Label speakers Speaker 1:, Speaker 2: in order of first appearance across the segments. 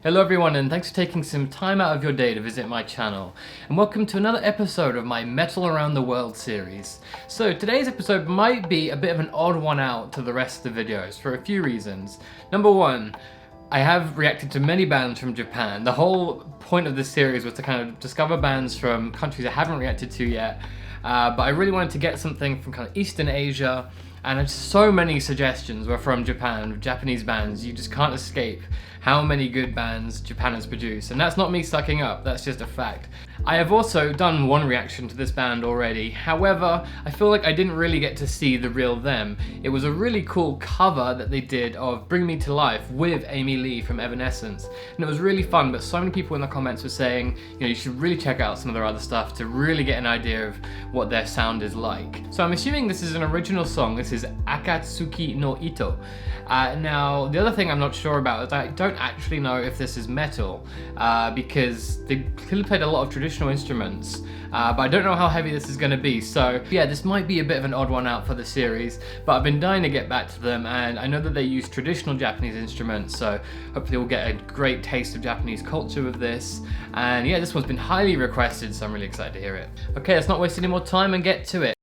Speaker 1: Hello everyone, and thanks for taking some time out of your day to visit my channel. And welcome to another episode of my Metal Around the World series. So today's episode might be a bit of an odd one out to the rest of the videos for a few reasons. Number one, I have reacted to many bands from Japan. The whole point of this series was to kind of discover bands from countries I haven't reacted to yet. But I really wanted to get something from kind of Eastern Asia. And so many suggestions were from Japan, Japanese bands. You just can't escape how many good bands Japan has produced. And that's not me sucking up, that's just a fact. I have also done one reaction to this band already. However, I feel like I didn't really get to see the real them. It was a really cool cover that they did of Bring Me to Life with Amy Lee from Evanescence. And it was really fun, but so many people in the comments were saying, you should really check out some of their other stuff to really get an idea of what their sound is like. So I'm assuming this is an original song. This is Akatsuki no Ito. Now, the other thing I'm not sure about is I don't actually know if this is metal, because they clearly played a lot of traditional instruments, but I don't know how heavy this is going to be. So yeah, this might be a bit of an odd one out for the series, but I've been dying to get back to them, and I know that they use traditional Japanese instruments, so hopefully we'll get a great taste of Japanese culture with this. And yeah, this one's been highly requested, so I'm really excited to hear it. Okay, let's not waste any more time and get to it.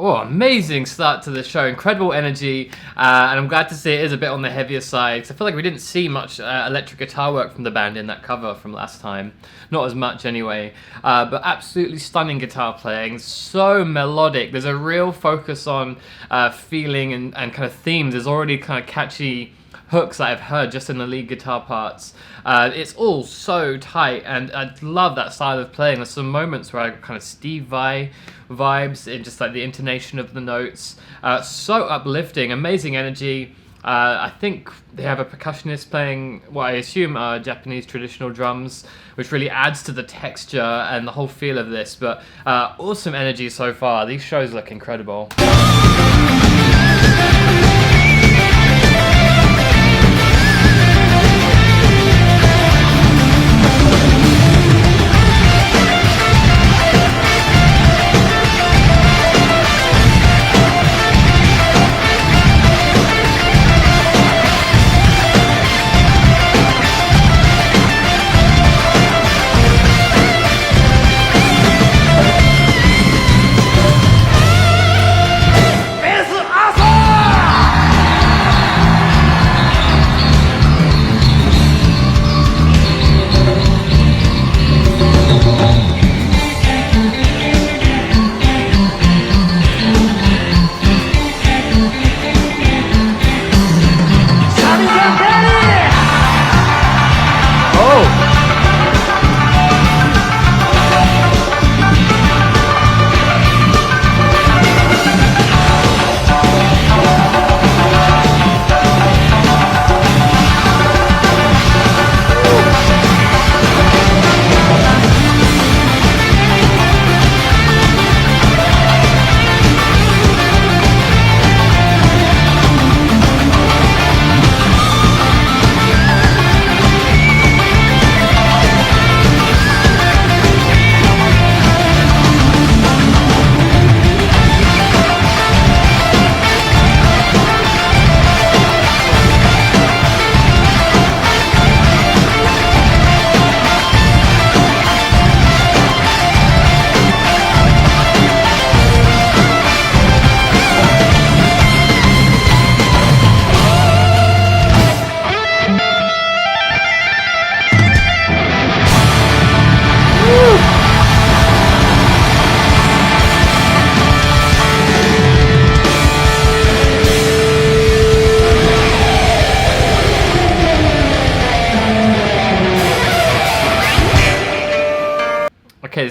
Speaker 1: Oh, amazing start to the show, incredible energy, and I'm glad to see it is a bit on the heavier side, because I feel like we didn't see much electric guitar work from the band in that cover from last time. Not as much anyway, but absolutely stunning guitar playing, so melodic. There's a real focus on feeling and kind of themes. There's already kind of catchy hooks that I've heard just in the lead guitar parts. It's all so tight, and I love that style of playing. There's some moments where I kind of Steve Vai vibes in just like the intonation of the notes. So uplifting, amazing energy. I think they have a percussionist playing what I assume are Japanese traditional drums, which really adds to the texture and the whole feel of this. But awesome energy so far. These shows look incredible.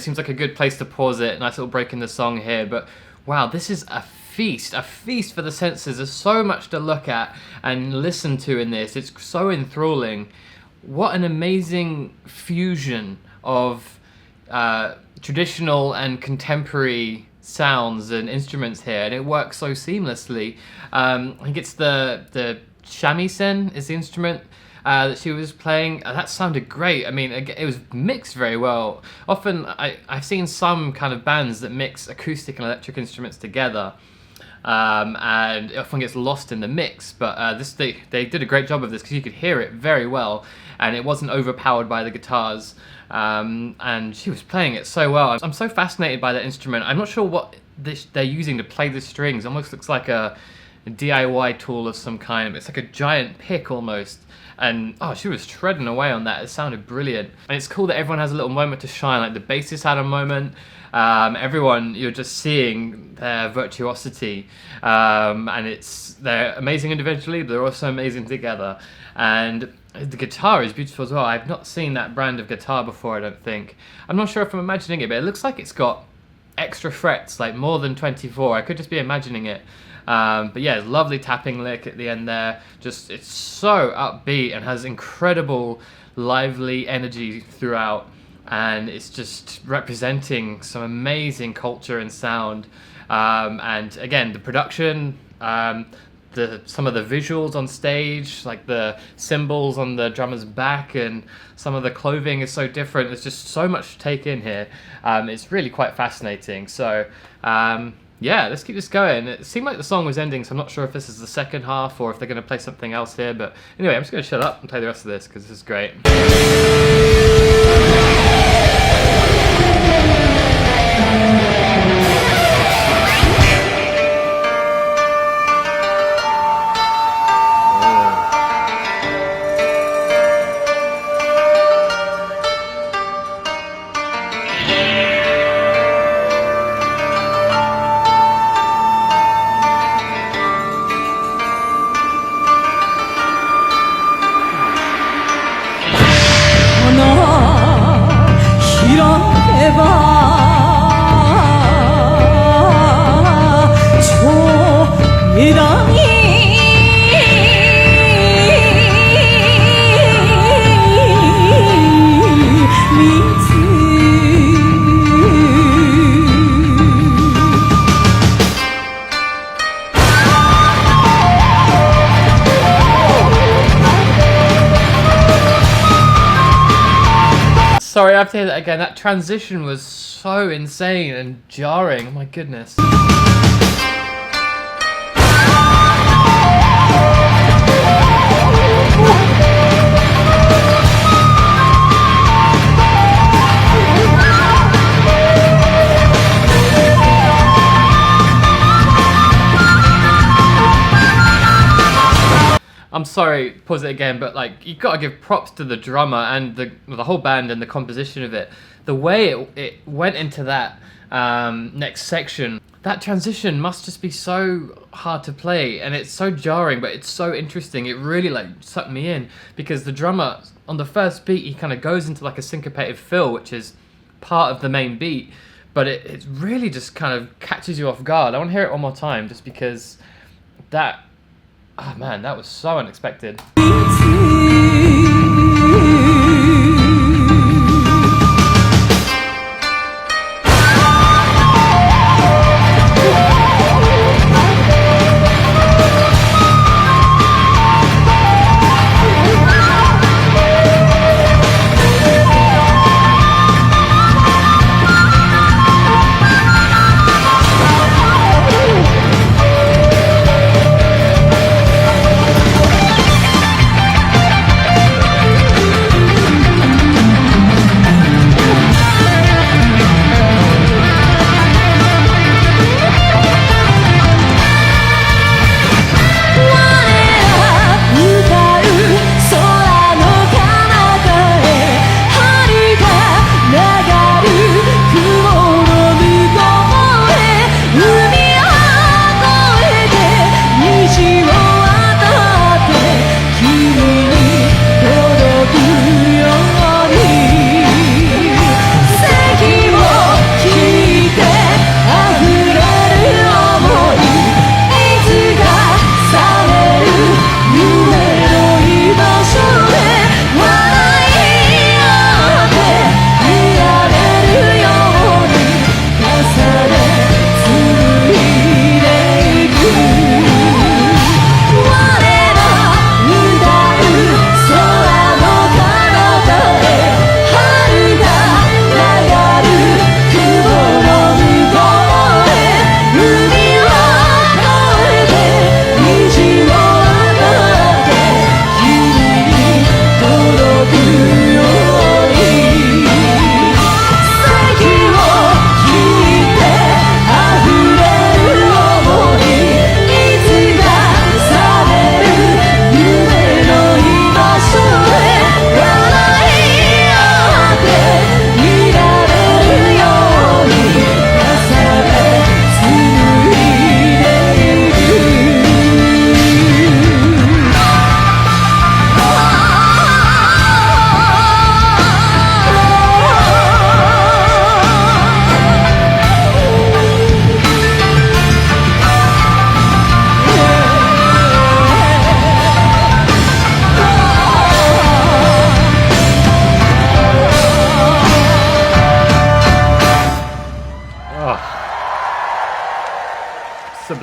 Speaker 1: it seems like a good place to pause it. Nice little break in the song here, but wow, this is a feast for the senses. There's so much to look at and listen to in this. It's so enthralling. What an amazing fusion of traditional and contemporary sounds and instruments here, and it works so seamlessly. I think it's the shamisen is the instrument that she was playing. That sounded great. I mean, it was mixed very well. Often I've seen some kind of bands that mix acoustic and electric instruments together, and it often gets lost in the mix, but they did a great job of this, because you could hear it very well and it wasn't overpowered by the guitars, and she was playing it so well. I'm so fascinated by that instrument. I'm not sure what they're using to play the strings. It almost looks like a DIY tool of some kind. It's like a giant pick almost. And oh, she was shredding away on that. It sounded brilliant. And it's cool that everyone has a little moment to shine. Like the bassist had a moment. Everyone, you're just seeing their virtuosity. And they're amazing individually, but they're also amazing together. And the guitar is beautiful as well. I've not seen that brand of guitar before, I don't think. I'm not sure if I'm imagining it, but it looks like it's got extra frets, like more than 24. I could just be imagining it. But yeah, lovely tapping lick at the end there. Just, it's so upbeat and has incredible lively energy throughout, and it's just representing some amazing culture and sound. And again, the production, some of the visuals on stage, like the cymbals on the drummer's back, and some of the clothing is so different. There's just so much to take in here. It's really quite fascinating. So yeah, let's keep this going. It seemed like the song was ending, so I'm not sure if this is the second half or if they're going to play something else here. But anyway, I'm just going to shut up and play the rest of this, because this is great. Sorry, I have to hear that again. That transition was so insane and jarring. Oh my goodness. I'm sorry, pause it again, but like, you've got to give props to the drummer and the whole band and the composition of it. The way it went into that next section, that transition must just be so hard to play, and it's so jarring, but it's so interesting. It really like sucked me in, because the drummer on the first beat, he kind of goes into like a syncopated fill, which is part of the main beat, but it really just kind of catches you off guard. I want to hear it one more time, just because that, oh man, that was so unexpected.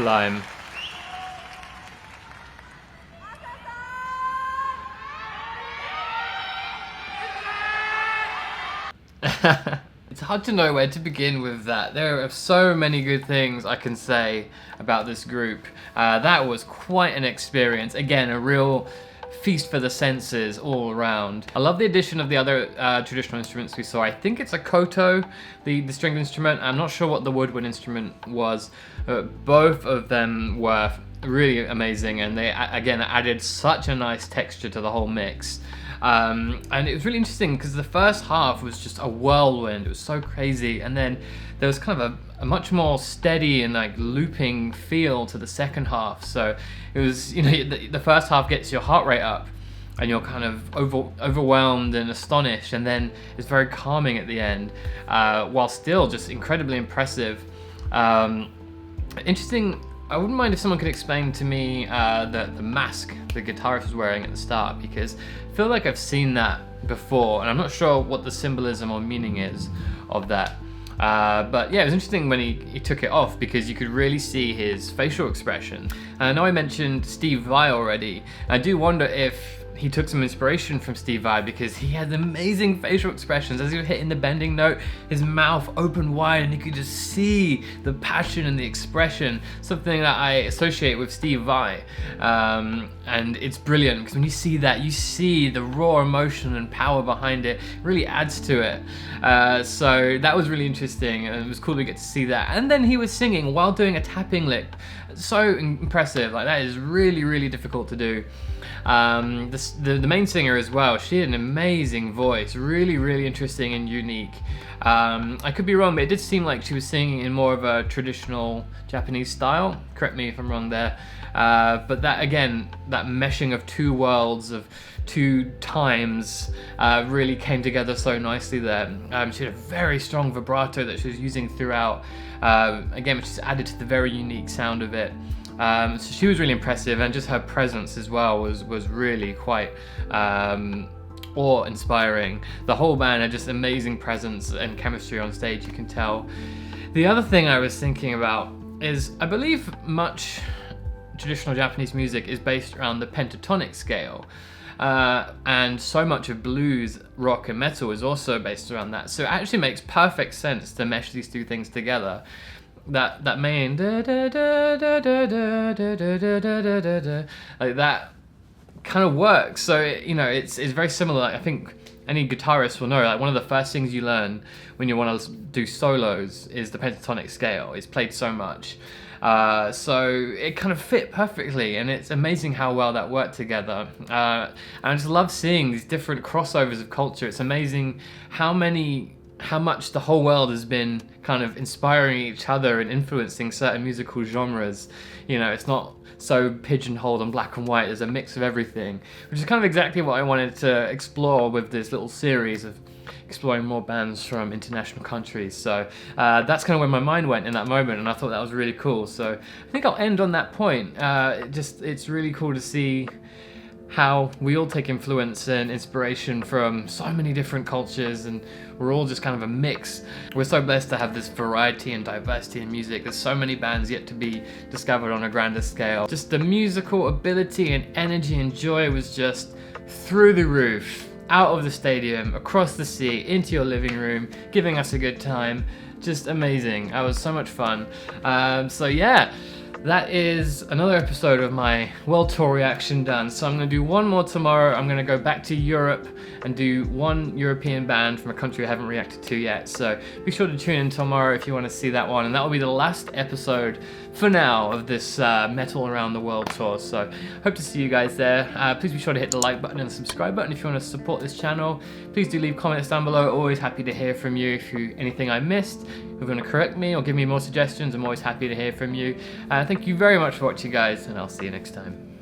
Speaker 1: sublime. It's hard to know where to begin with that. There are so many good things I can say about this group. That was quite an experience. Again, a real feast for the senses all around. I love the addition of the other traditional instruments we saw. I think it's a koto, the stringed instrument. I'm not sure what the woodwind instrument was. Both of them were really amazing, and they again added such a nice texture to the whole mix. And it was really interesting because the first half was just a whirlwind. It was so crazy, and then there was kind of a much more steady and like looping feel to the second half. So it was, you know, the first half gets your heart rate up and you're kind of overwhelmed and astonished, and then it's very calming at the end, while still just incredibly impressive. Interesting. I wouldn't mind if someone could explain to me the mask the guitarist was wearing at the start, because I feel like I've seen that before, and I'm not sure what the symbolism or meaning is of that. But yeah, it was interesting when he took it off, because you could really see his facial expression. And I know I mentioned Steve Vai already. I do wonder if he took some inspiration from Steve Vai, because he had amazing facial expressions as he was hitting the bending note. His mouth opened wide and you could just see the passion and the expression, something that I associate with Steve Vai. And it's brilliant, because when you see that, you see the raw emotion and power behind it. It really adds to it. So that was really interesting, and it was cool to get to see that. And then he was singing while doing a tapping lick. So impressive. Like, that is really, really difficult to do. The main singer as well, she had an amazing voice, really, really interesting and unique. I could be wrong, but it did seem like she was singing in more of a traditional Japanese style. Correct me if I'm wrong there. But that, again, that meshing of two worlds, of two times, really came together so nicely there. She had a very strong vibrato that she was using throughout, again, which just added to the very unique sound of it. So she was really impressive, and just her presence as well was really quite awe-inspiring. The whole band had just amazing presence and chemistry on stage, you can tell. The other thing I was thinking about is, I believe much traditional Japanese music is based around the pentatonic scale. And so much of blues, rock, and metal is also based around that. So it actually makes perfect sense to mesh these two things together. That main da da da da da da da da da da da, like that kind of works. So you know, it's very similar. Like, I think any guitarist will know, like, one of the first things you learn when you want to do solos is the pentatonic scale. It's played so much. So it kind of fit perfectly, and it's amazing how well that worked together. And I just love seeing these different crossovers of culture. It's amazing how much the whole world has been kind of inspiring each other and influencing certain musical genres. You know, it's not so pigeonholed and black and white. There's a mix of everything, which is kind of exactly what I wanted to explore with this little series of exploring more bands from international countries. So that's kind of where my mind went in that moment, and I thought that was really cool. So I think I'll end on that point. It's really cool to see how we all take influence and inspiration from so many different cultures, and we're all just kind of a mix. We're so blessed to have this variety and diversity in music. There's so many bands yet to be discovered on a grander scale. Just the musical ability and energy and joy was just through the roof, out of the stadium, across the sea, into your living room, giving us a good time. Just amazing. That was so much fun. So yeah, that is another episode of my World Tour reaction done. So I'm going to do one more tomorrow. I'm going to go back to Europe and do one European band from a country I haven't reacted to yet. So be sure to tune in tomorrow if you want to see that one. And that will be the last episode for now of this Metal Around the World tour. So hope to see you guys there. Please be sure to hit the like button and the subscribe button if you want to support this channel. Please do leave comments down below. Always happy to hear from you. If anything I missed, if you want to correct me or give me more suggestions, I'm always happy to hear from you. Thank you very much for watching, guys, and I'll see you next time.